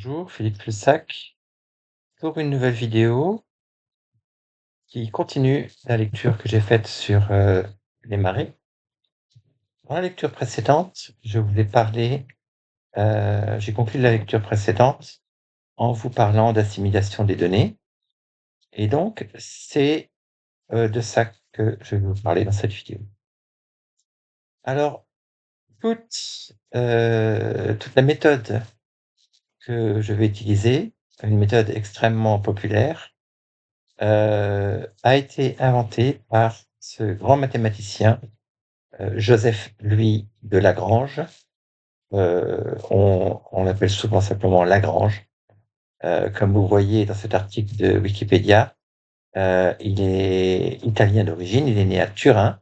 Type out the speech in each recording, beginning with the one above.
Bonjour, PhilippeLussac pour une nouvelle vidéo qui continue la lecture que j'ai faite sur, les marées. Dans la lecture précédente, je voulais parler, j'ai conclu la lecture précédente en vous parlant d'assimilation des données et donc c'est, de ça que je vais vous parler dans cette vidéo. Alors toute la méthode que je vais utiliser, une méthode extrêmement populaire, a été inventé par ce grand mathématicien, Joseph Louis de Lagrange. On l'appelle souvent simplement Lagrange. Comme vous voyez dans cet article de Wikipédia, il est italien d'origine, il est né à Turin.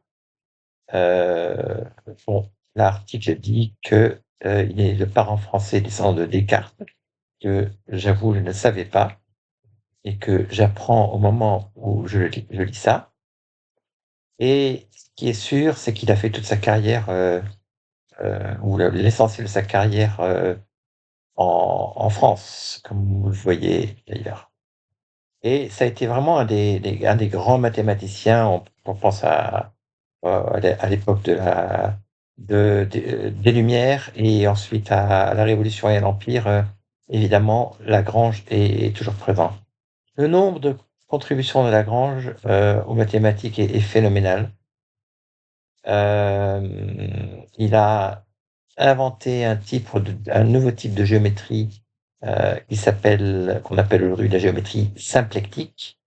Heu, bon, l'article dit que, il est le parent français descendant de Descartes, que j'avoue je ne savais pas et que j'apprends au moment où je lis ça. Et ce qui est sûr, c'est qu'il a fait toute sa carrière, ou l'essentiel de sa carrière, en France, comme vous le voyez d'ailleurs. Et ça a été vraiment un des grands mathématiciens. On pense à l'époque des Lumières et ensuite à la Révolution et à l'Empire, évidemment, Lagrange est toujours présent. Le nombre de contributions de Lagrange, aux mathématiques est phénoménal. Il a inventé un nouveau type de géométrie, qu'on appelle aujourd'hui la géométrie symplectique.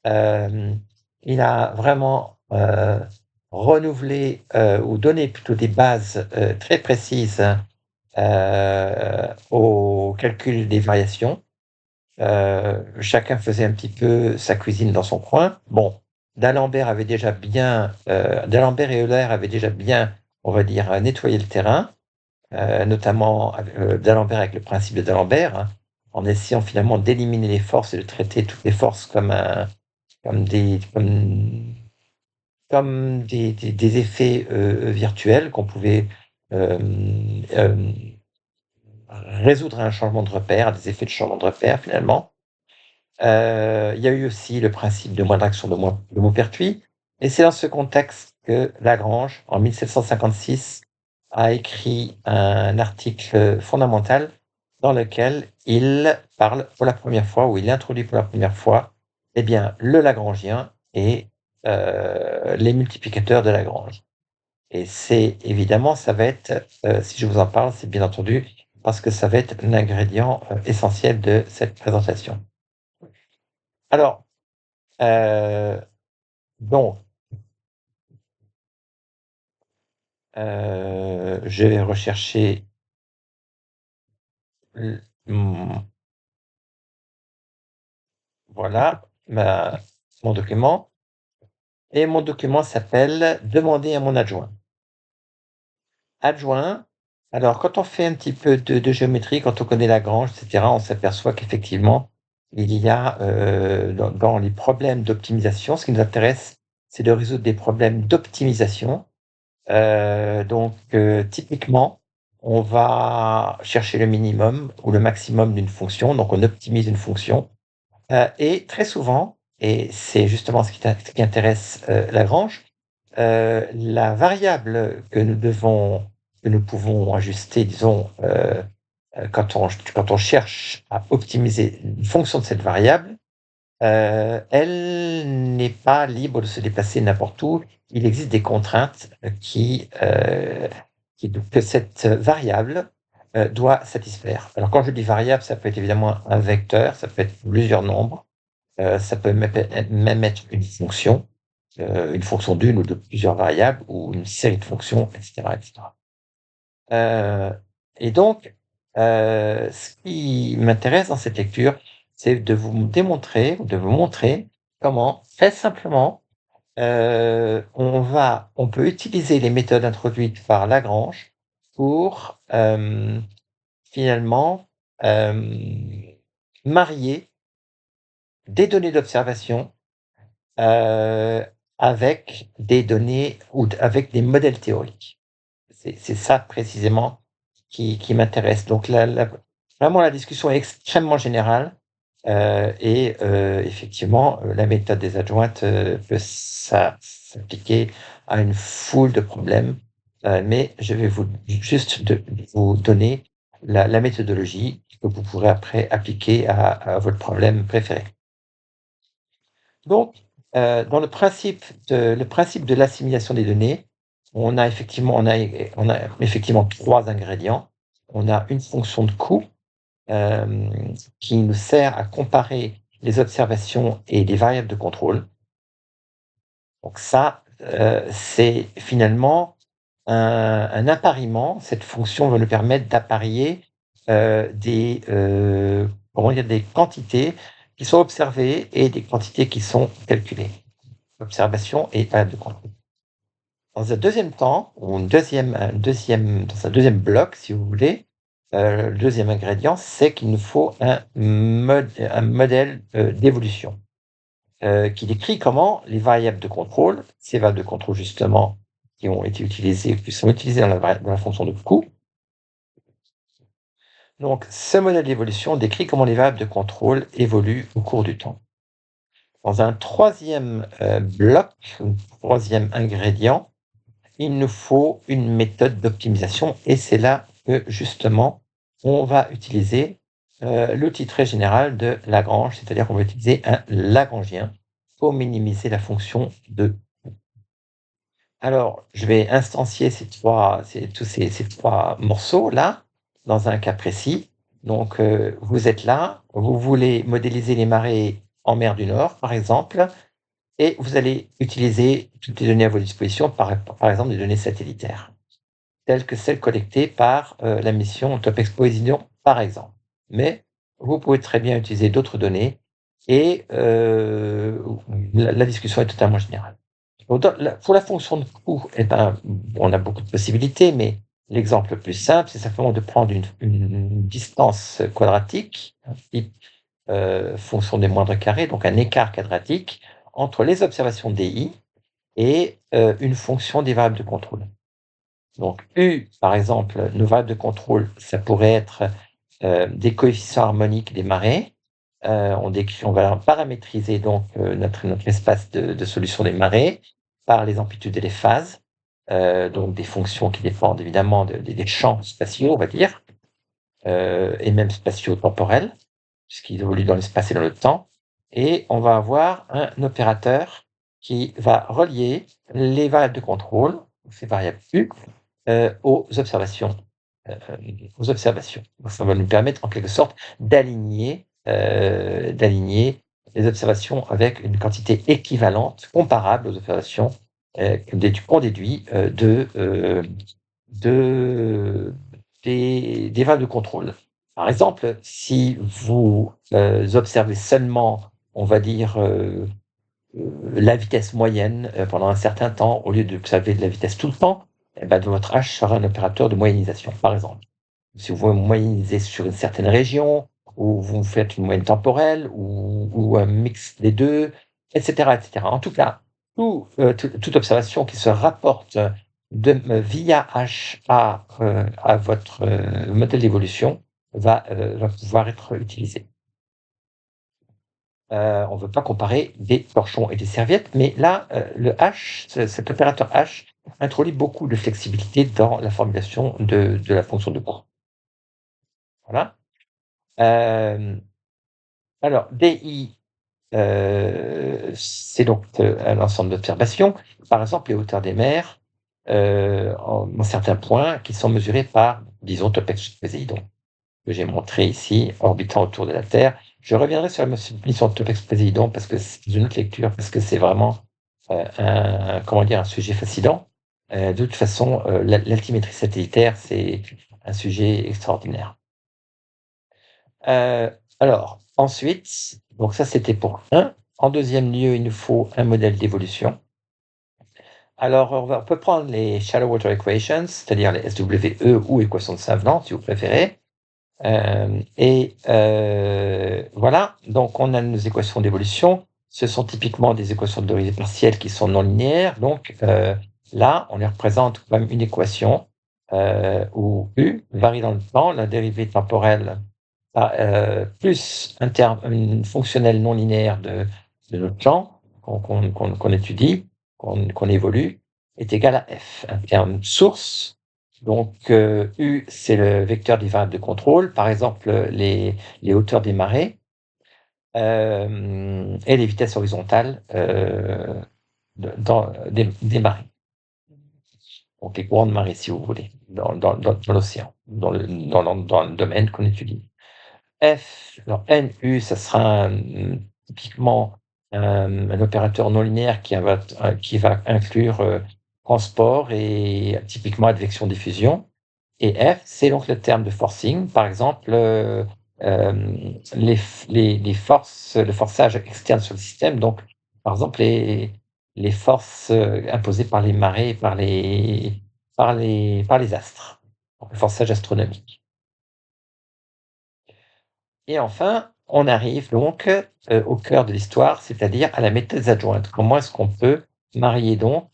Il a vraiment, renouvelé, ou donné plutôt des bases, très précises, au calcul des variations. Chacun faisait un petit peu sa cuisine dans son coin. Bon, D'Alembert et Euler avaient déjà bien, on va dire, nettoyé le terrain, notamment D'Alembert avec le principe de D'Alembert, hein, en essayant finalement d'éliminer les forces et de traiter toutes les forces comme des comme comme des effets, virtuels qu'on pouvait, hem, résoudre un changement de repère, des effets de changement de repère finalement. Il y a eu aussi le principe de moindre action de Maupertuis et c'est dans ce contexte que Lagrange, en 1756, a écrit un article fondamental dans lequel il parle pour la première fois, ou il introduit pour la première fois, eh bien, le lagrangien et les multiplicateurs de Lagrange. Et c'est évidemment, ça va être, si je vous en parle, c'est bien entendu parce que ça va être l'ingrédient, essentiel de cette présentation. Alors, Heu, donc, je vais rechercher l mmh, voilà, ma mon document et mon document s'appelle «Demander à mon adjoint». Adjoint, alors quand on fait un petit peu de géométrie, quand on connaît Lagrange et cetera, on s'aperçoit qu'effectivement, il y a, dans les problèmes d'optimisation, ce qui nous intéresse, c'est de résoudre des problèmes d'optimisation. Typiquement, on va chercher le minimum ou le maximum d'une fonction, donc on optimise une fonction, et très souvent, et c'est justement ce qui intéresse, Lagrange, la variable que nous pouvons ajuster, disons, quand on cherche à optimiser une fonction de cette variable, elle n'est pas libre de se déplacer n'importe où. Il existe des contraintes, que cette variable, doit satisfaire. Alors quand je dis variable, ça peut être évidemment un vecteur, ça peut être plusieurs nombres, ça peut même être une fonction d'une ou de plusieurs variables ou une série de fonctions et cetera et cetera. Heu et donc, ce qui m'intéresse dans cette lecture, c'est de vous montrer comment, très simplement, on peut utiliser les méthodes introduites par Lagrange pour, finalement, hem, marier des données d'observation, heu, avec des données avec des modèles théoriques. C'est ça précisément qui m'intéresse. Donc Vraiment, la discussion est extrêmement générale, et effectivement, la méthode des adjointes, peut s'appliquer à une foule de problèmes, mais je vais vous donner la méthodologie que vous pourrez après appliquer à votre problème préféré. Donc, dans le principe de l'assimilation des données, on a effectivement 3 ingrédients. On a une fonction de coût, qui nous sert à comparer les observations et les variables de contrôle. Donc ça, c'est finalement un appariement. Cette fonction va nous permettre d'apparier, des quantités qui sont observées et des quantités qui sont calculées. Observation et variable de contrôle. Dans un deuxième temps, ou dans un deuxième bloc, si vous voulez, le deuxième ingrédient, c'est qu'il nous faut un modèle d'évolution, qui décrit comment les variables de contrôle, ces variables de contrôle justement qui sont utilisées dans la fonction de coût. Donc, ce modèle d'évolution décrit comment les variables de contrôle évoluent au cours du temps. Dans un troisième bloc, un troisième ingrédient, il nous faut une méthode d'optimisation, et c'est là que justement on va utiliser l'outil très général de Lagrange, c'est-à-dire qu'on va utiliser un Lagrangien pour minimiser la fonction de coût. Alors, je vais instancier tous ces trois morceaux-là dans un cas précis. Donc, vous êtes là, vous voulez modéliser les marées en mer du Nord, par exemple, et vous allez utiliser toutes les données à votre disposition, par exemple des données satellitaires, telles que celles collectées par la mission TOPEX-Poséidon, par exemple. Mais vous pouvez très bien utiliser d'autres données, et la discussion est totalement générale. Pour la fonction de coût, on a beaucoup de possibilités, mais l'exemple le plus simple, c'est simplement de prendre une distance quadratique, type fonction des moindres carrés, donc un écart quadratique entre les observations DI et une fonction des variables de contrôle. Donc U, par exemple, nos variables de contrôle, ça pourrait être des coefficients harmoniques des marées. On va paramétriser donc notre espace de solution des marées par les amplitudes et les phases, donc des fonctions qui dépendent évidemment des champs spatiaux, on va dire, et même spatio-temporels, puisqu'ils évoluent dans l'espace et dans le temps. Et on va avoir un opérateur qui va relier les variables de contrôle, ces variables U, aux observations. Donc ça va nous permettre en quelque sorte d'aligner les observations avec une quantité équivalente, comparable aux observations qu'on déduit des variables de contrôle. Par exemple, si vous observez seulement, on va dire, la vitesse moyenne pendant un certain temps, au lieu d'observer de la vitesse tout le temps, eh ben, votre H sera un opérateur de moyennisation, par exemple. Si vous moyennisez sur une certaine région, ou vous faites une moyenne temporelle, ou un mix des deux, etc., etc. En tout cas, toute observation qui se rapporte via H à votre modèle d'évolution va pouvoir être utilisée. On ne veut pas comparer des torchons et des serviettes, mais là, le H, cet opérateur H, introduit beaucoup de flexibilité dans la formulation de la fonction de coût. Voilà. Alors, DI, c'est donc un ensemble d'observations. Par exemple, les hauteurs des mers, en certains points, qui sont mesurés par, disons, TOPEX-Poséidon, que j'ai montré ici, orbitant autour de la Terre. Je reviendrai sur la mission de TOPEX-Poséidon parce que c'est une autre lecture, parce que c'est vraiment un sujet fascinant. De toute façon, l'altimétrie satellitaire, c'est un sujet extraordinaire. Alors, ensuite, donc ça c'était pour 1. En deuxième lieu, il nous faut un modèle d'évolution. Alors, on peut prendre les Shallow Water Equations, c'est-à-dire les SWE ou équations de Savenant, si vous préférez. Voilà, donc on a nos équations d'évolution. Ce sont typiquement des équations de dérivée partielle qui sont non linéaires. Donc là, on les représente comme une équation où U varie dans le temps. La dérivée temporelle plus une fonctionnelle non linéaire de notre champ qu'on étudie, qu'on évolue, est égal à f, un terme source. Donc, U, c'est le vecteur des variables de contrôle, par exemple les hauteurs des marées et les vitesses horizontales des marées. Donc les courants de marée, si vous voulez, dans l'océan, dans le domaine qu'on étudie. F, alors NU, ça sera typiquement un opérateur non linéaire qui va inclure transport et typiquement advection-diffusion. Et F, c'est donc le terme de forcing. Par exemple, les forces, le forçage externe sur le système, donc par exemple les forces imposées par les marées et par les astres, donc le forçage astronomique. Et enfin, on arrive donc au cœur de l'histoire, c'est-à-dire à la méthode adjointe. Comment est-ce qu'on peut marier donc,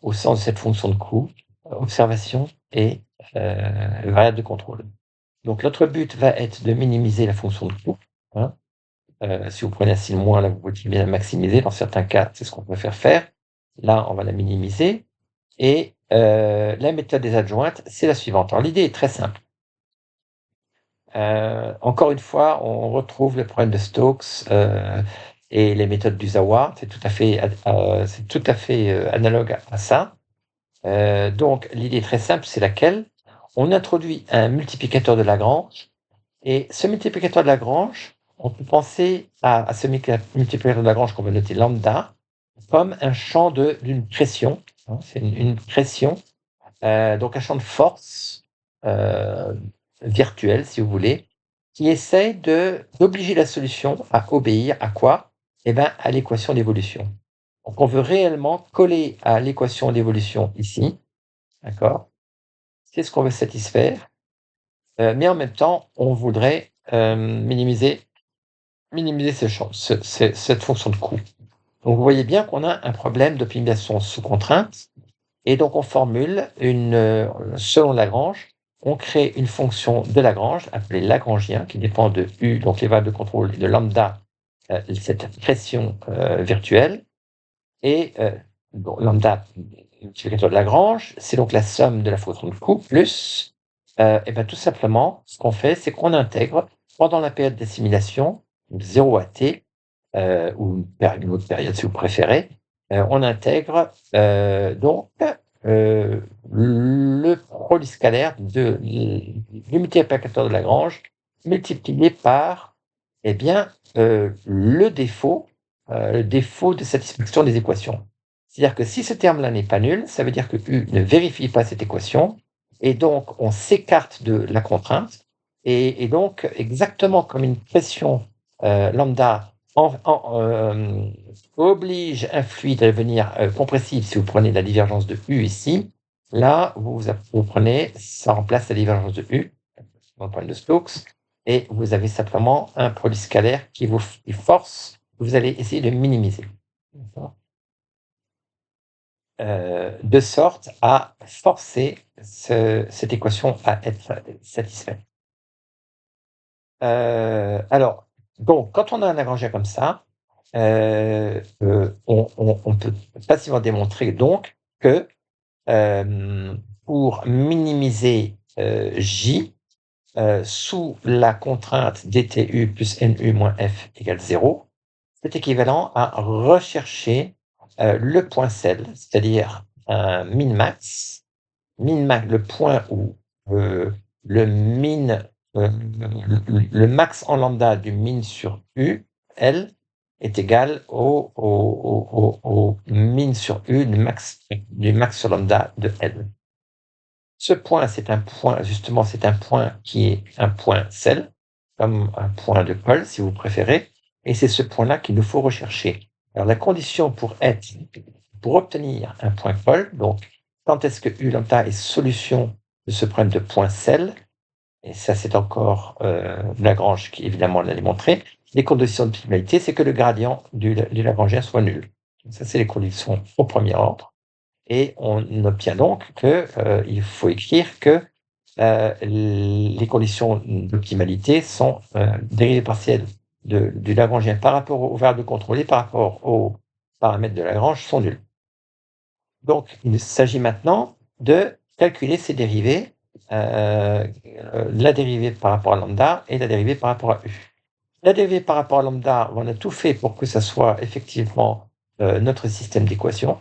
au sens de cette fonction de coût, observation et variable de contrôle. Donc notre but va être de minimiser la fonction de coût. Hein. Si vous prenez un signe moins, là, vous pouvez bien la maximiser. Dans certains cas, c'est ce qu'on peut faire. Là, on va la minimiser. Et la méthode des adjointes, c'est la suivante. Alors l'idée est très simple. Encore une fois, on retrouve le problème de Stokes et les méthodes d'Usawa. C'est tout à fait analogue à ça. Donc, l'idée très simple, c'est laquelle? On introduit un multiplicateur de Lagrange, et ce multiplicateur de Lagrange, on peut penser à ce multiplicateur de Lagrange qu'on va noter lambda comme un champ d'une pression. Hein, c'est une pression, donc un champ de force virtuel, si vous voulez, qui essaye d'obliger la solution à obéir à quoi? Eh bien, à l'équation d'évolution. Donc, on veut réellement coller à l'équation d'évolution ici, d'accord? C'est ce qu'on veut satisfaire, mais en même temps, on voudrait minimiser cette fonction de coût. Donc, vous voyez bien qu'on a un problème d'optimisation sous contrainte, et donc on formule selon Lagrange, on crée une fonction de Lagrange, appelée Lagrangien, qui dépend de U, donc les variables de contrôle, et de lambda, cette pression virtuelle, et lambda, multiplicateur de Lagrange, c'est donc la somme de la fonction de coût, plus, et bien tout simplement, ce qu'on fait, c'est qu'on intègre, pendant la période d'assimilation, 0 à t, ou une autre période si vous préférez, on intègre donc le produit scalaire de multiplicateur de Lagrange multiplié par eh bien, le défaut de satisfaction des équations. C'est-à-dire que si ce terme-là n'est pas nul, ça veut dire que U ne vérifie pas cette équation, et donc on s'écarte de la contrainte, et donc exactement comme une pression lambda oblige un fluide à devenir compressible si vous prenez la divergence de U ici. Là, vous prenez, ça remplace la divergence de U, dans le problème de Stokes, et vous avez simplement un produit scalaire qui force, vous allez essayer de minimiser. De sorte à forcer cette équation à être satisfaite. Alors, donc, quand on a un Lagrangien comme ça, on peut facilement démontrer donc que pour minimiser J sous la contrainte dTu plus Nu moins F égale 0, c'est équivalent à rechercher le point cell, c'est-à-dire un min-max, le point où le max en lambda du min sur U, L, est égal au min sur U du max sur lambda de L. Ce point, c'est un point qui est un point cell, comme un point de Cole, si vous préférez, et c'est ce point-là qu'il nous faut rechercher. Alors, la condition pour obtenir un point Cole, donc, quand est-ce que U lambda est solution de ce problème de point cell, et ça, c'est encore Lagrange qui, évidemment, l'a démontré, les conditions d'optimalité, c'est que le gradient du Lagrangien soit nul. Ça, c'est les conditions au premier ordre. Et on obtient donc qu'il faut écrire que les conditions d'optimalité sont dérivées partielles du Lagrangien par rapport aux variables contrôlées, par rapport aux paramètres de Lagrange sont nulles. Donc, il s'agit maintenant de calculer ces dérivées, la dérivée par rapport à lambda et la dérivée par rapport à u. La dérivée par rapport à lambda, on a tout fait pour que ça soit effectivement notre système d'équations,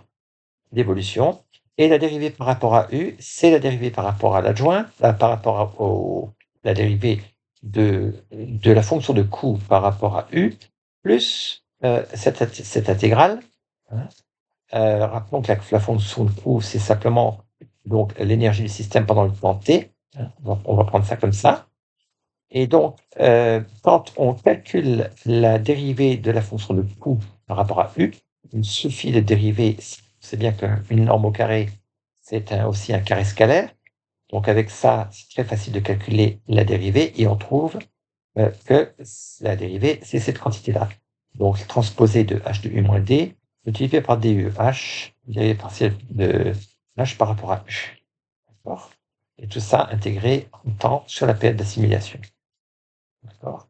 d'évolution. Et la dérivée par rapport à u, c'est la dérivée par rapport à l'adjoint, par rapport à la dérivée de la fonction de coût par rapport à u, plus cette intégrale. Hein. Rappelons que la fonction de coût, c'est simplement donc l'énergie du système pendant le temps t. Hein. Donc, on va prendre ça comme ça. Et donc, quand on calcule la dérivée de la fonction de coût par rapport à u, il suffit de dériver. C'est bien qu'une norme au carré, c'est aussi un carré scalaire. Donc, avec ça, c'est très facile de calculer la dérivée et on trouve que la dérivée, c'est cette quantité-là. Donc, transposé de h de u moins d, multiplié par du h, dérivée partielle de h par rapport à u. D'accord ? Et tout ça intégré en temps sur la période d'assimilation. D'accord ?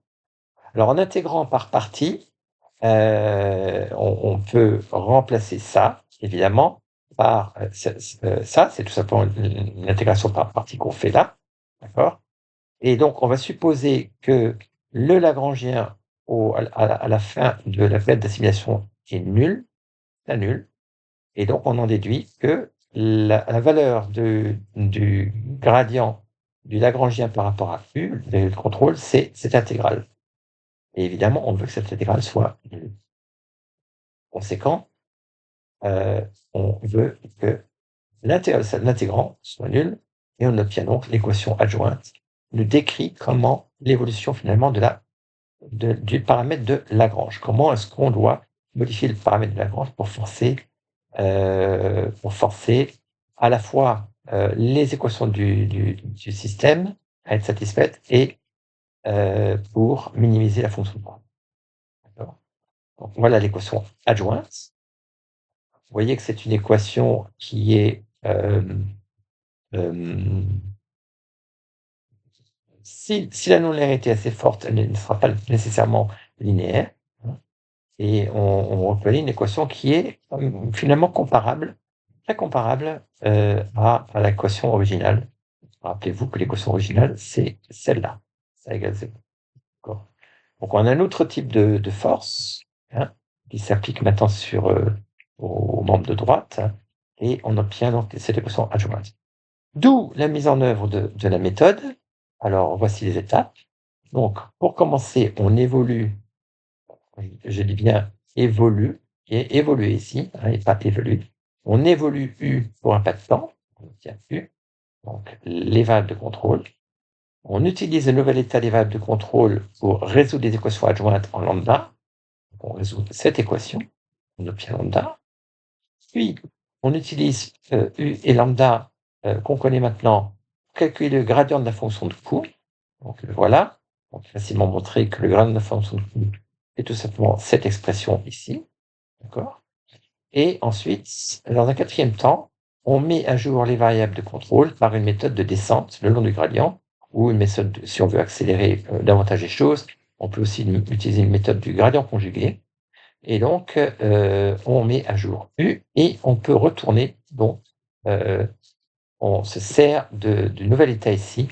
Alors, en intégrant par partie, on peut remplacer ça, évidemment, par ça, c'est tout simplement l'intégration par partie qu'on fait là, d'accord? Et donc, on va supposer que le Lagrangien à la fin de la période d'assimilation est nul, et donc on en déduit que la valeur du gradient du Lagrangien par rapport à u, le contrôle, c'est cette intégrale. Et évidemment, on veut que cette intégrale soit nulle. Conséquent, on veut que l'intégrand soit nul, et on obtient donc l'équation adjointe, nous décrit comment l'évolution finalement du paramètre de Lagrange. Comment est-ce qu'on doit modifier le paramètre de Lagrange pour forcer à la fois les équations du système à être satisfaites et pour minimiser la fonction de coût. D'accord ? Donc, voilà l'équation adjointe. Vous voyez que c'est une équation qui est si la non-linéarité est assez forte, elle ne sera pas nécessairement linéaire. Hein, et on reconnaît une équation qui est finalement comparable, très comparable à l'équation originale. Rappelez-vous que l'équation originale, c'est celle-là. Ça égale 0. D'accord. Donc, on a un autre type de force qui s'applique maintenant aux membres de droite, et on obtient donc cette équation adjointe. D'où la mise en œuvre de la méthode. Alors, voici les étapes. Donc, pour commencer, on évolue, je dis bien évolue, et évoluer ici, et pas évolue. On évolue U pour un pas de temps, on obtient U, donc les variables de contrôle. On utilise le nouvel état des variables de contrôle pour résoudre les équations adjointes en lambda. On résout cette équation, on obtient lambda. Puis, on utilise U et lambda qu'on connaît maintenant pour calculer le gradient de la fonction de coût. Donc voilà, on peut facilement montrer que le gradient de la fonction de coût est tout simplement cette expression ici. D'accord ? Et ensuite, dans un quatrième temps, on met à jour les variables de contrôle par une méthode de descente le long du gradient, ou une méthode, si on veut accélérer davantage les choses, on peut aussi utiliser une méthode du gradient conjugué. Et donc, on met à jour U et on peut retourner. Donc, on se sert du nouvel état ici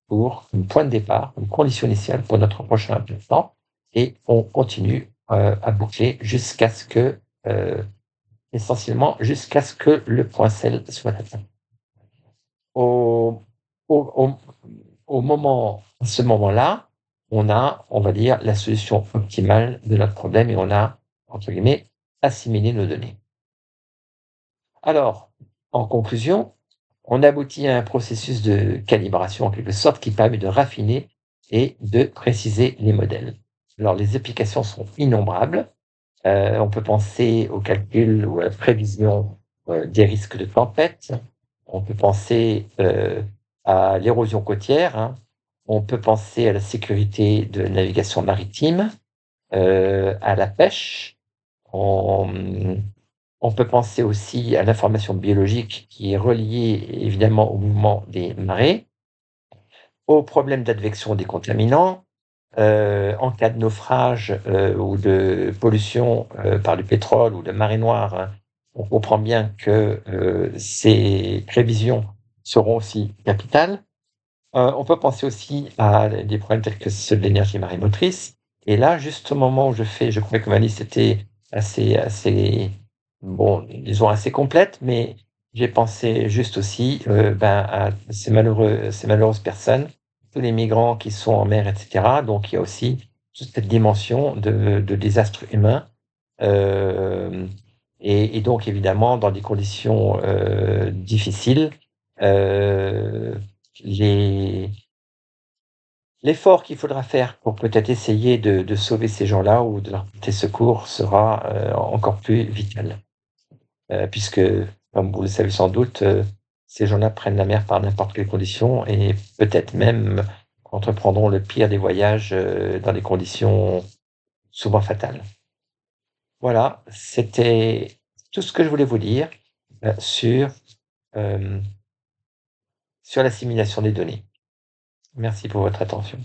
pour un point de départ, une condition initiale pour notre prochain temps. Et on continue à boucler jusqu'à ce que, essentiellement, jusqu'à ce que le point cell soit atteint. À ce moment-là, on a, on va dire, la solution optimale de notre problème et on a, entre guillemets, assimilé nos données. Alors, en conclusion, on aboutit à un processus de calibration en quelque sorte qui permet de raffiner et de préciser les modèles. Alors, les applications sont innombrables. On peut penser au calcul ou à la prévision des risques de tempête. On peut penser à l'érosion côtière. Hein. On peut penser à la sécurité de la navigation maritime, à la pêche. On peut penser aussi à l'information biologique qui est reliée évidemment au mouvement des marées. aux problèmes d'advection des contaminants, en cas de naufrage, ou de pollution, par le pétrole ou de marée noire, hein, on comprend bien que, ces prévisions seront aussi capitales. On peut penser aussi à des problèmes tels que ceux de l'énergie marémotrice et là, juste au moment où je croyais que ma liste était assez, bon, disons assez complète, mais j'ai pensé juste aussi, à ces malheureuses personnes, tous les migrants qui sont en mer et cetera. Donc il y a aussi toute cette dimension de désastre humain, hem et donc évidemment dans des conditions, difficiles, heu, les l'effort qu'il faudra faire pour peut-être essayer de sauver ces gens-là ou de leur porter secours sera, encore plus vital. Puisque, comme vous le savez sans doute, ces gens-là prennent la mer par n'importe quelles conditions et peut-être même entreprendront le pire des voyages, dans des conditions souvent fatales. Voilà, c'était tout ce que je voulais vous dire, sur, hem, sur l'assimilation des données. Merci pour votre attention.